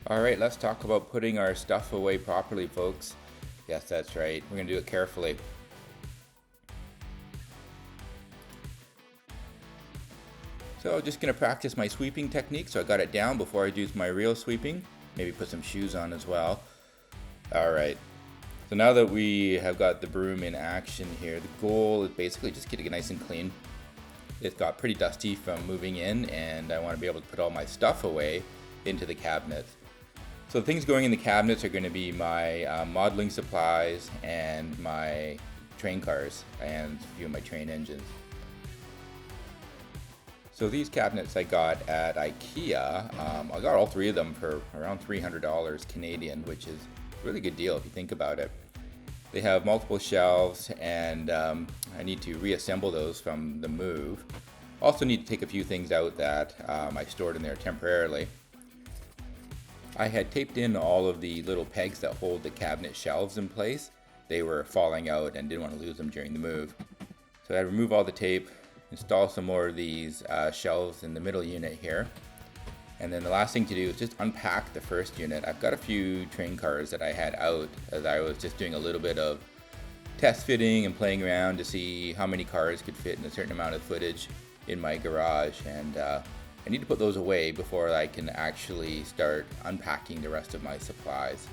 Alright, let's talk about putting our stuff away properly, folks. Yes, that's right. We're going to do it carefully. So just going to practice my sweeping technique. So I got it down before I do my real sweeping. Maybe put some shoes on as well. Alright. So now that we have got the broom in action here, the goal is basically just getting it nice and clean. It's got pretty dusty from moving in, and I want to be able to put all my stuff away into the cabinets. So the things going in the cabinets are going to be my modeling supplies and my train cars and a few of my train engines. So these cabinets I got at IKEA, I got all three of them for around $300 Canadian, which is a really good deal if you think about it. They have multiple shelves, and I need to reassemble those from the move. Also need to take a few things out that I stored in there temporarily. I had taped in all of the little pegs that hold the cabinet shelves in place. They were falling out and didn't want to lose them during the move. So I had to remove all the tape, install some more of these shelves in the middle unit here. And then the last thing to do is just unpack the first unit. I've got a few train cars that I had out as I was just doing a little bit of test fitting and playing around to see how many cars could fit in a certain amount of footage in my garage. And I need to put those away before I can actually start unpacking the rest of my supplies.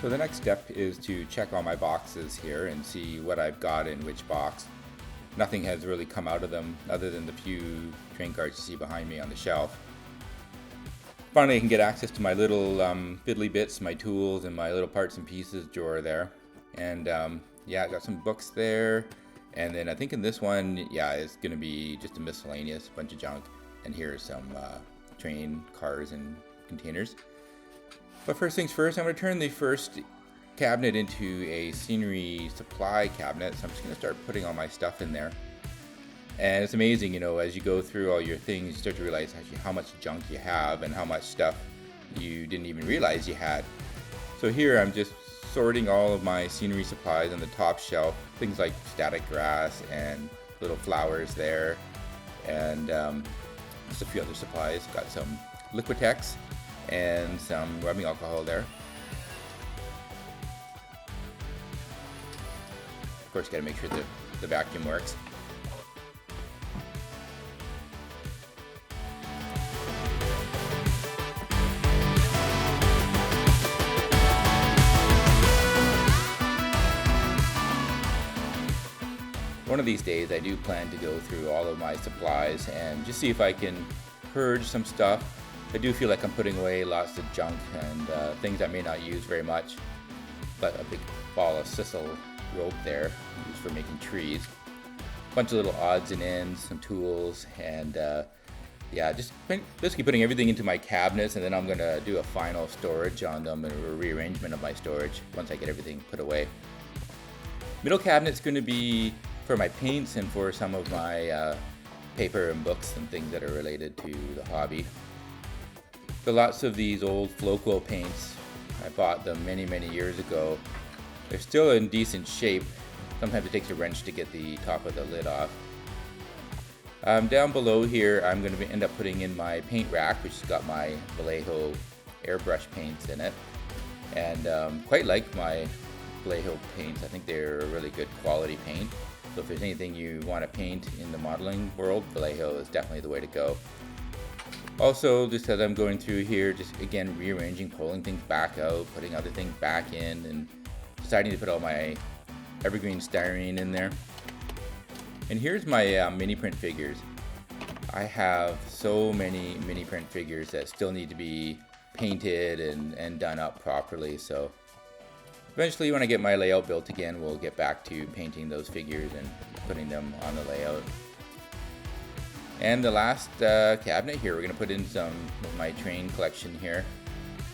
So the next step is to check all my boxes here and see what I've got in which box. Nothing has really come out of them other than the few train cars you see behind me on the shelf. Finally, I can get access to my little fiddly bits, my tools, and my little parts and pieces drawer there. And yeah, I got some books there. And then I think in this one, yeah, it's going to be just a miscellaneous bunch of junk. And here's some train cars and containers. But first things first, I'm going to turn the first cabinet into a scenery supply cabinet. So I'm just going to start putting all my stuff in there. And it's amazing, you know, as you go through all your things, you start to realize actually how much junk you have and how much stuff you didn't even realize you had. So here I'm just sorting all of my scenery supplies on the top shelf, things like static grass and little flowers there, and just a few other supplies. Got some Liquitex and some rubbing alcohol there. Of course, got to make sure the vacuum works. One of these days I do plan to go through all of my supplies and just see if I can purge some stuff. I do feel like I'm putting away lots of junk and things I may not use very much. But a big ball of sisal rope there used for making trees. A bunch of little odds and ends, some tools, and yeah, just basically putting everything into my cabinets, and then I'm going to do a final storage on them and a rearrangement of my storage once I get everything put away. Middle cabinet's going to be for my paints and for some of my paper and books and things that are related to the hobby. So lots of these old Floquil paints. I bought them many years ago. They're still in decent shape. Sometimes it takes a wrench to get the top of the lid off. Down below here I'm going to end up putting in my paint rack, which has got my Vallejo airbrush paints in it. And quite like my Vallejo paints. I think they're a really good quality paint. So if there's anything you want to paint in the modeling world, Vallejo is definitely the way to go. Also, just as I'm going through here, just again rearranging, pulling things back out, putting other things back in, and deciding to put all my evergreen styrene in there. And here's my mini print figures. I have so many mini print figures that still need to be painted and done up properly. So eventually, when I get my layout built again, we'll get back to painting those figures and putting them on the layout. And the last cabinet here, we're going to put in some of my train collection here.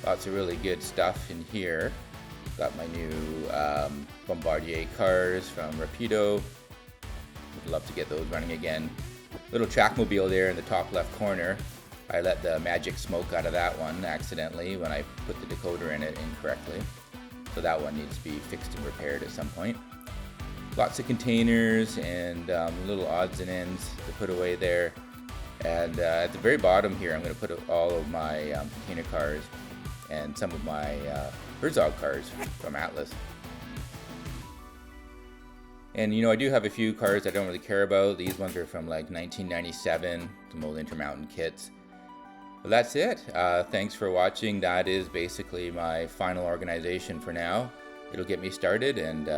Lots of really good stuff in here. Got my new Bombardier cars from Rapido. Would love to get those running again. Little trackmobile there in the top left corner. I let the magic smoke out of that one accidentally when I put the decoder in it incorrectly. So that one needs to be fixed and repaired at some point. lots of containers and little odds and ends to put away there. And at the very bottom here, I'm going to put all of my container cars and some of my Herzog cars from Atlas. And I do have a few cars I don't really care about. These ones are from like 1997, some old Intermountain kits. But that's it. Thanks for watching. That is basically my final organization for now. It'll get me started, and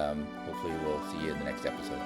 hopefully we'll see you in the next episode.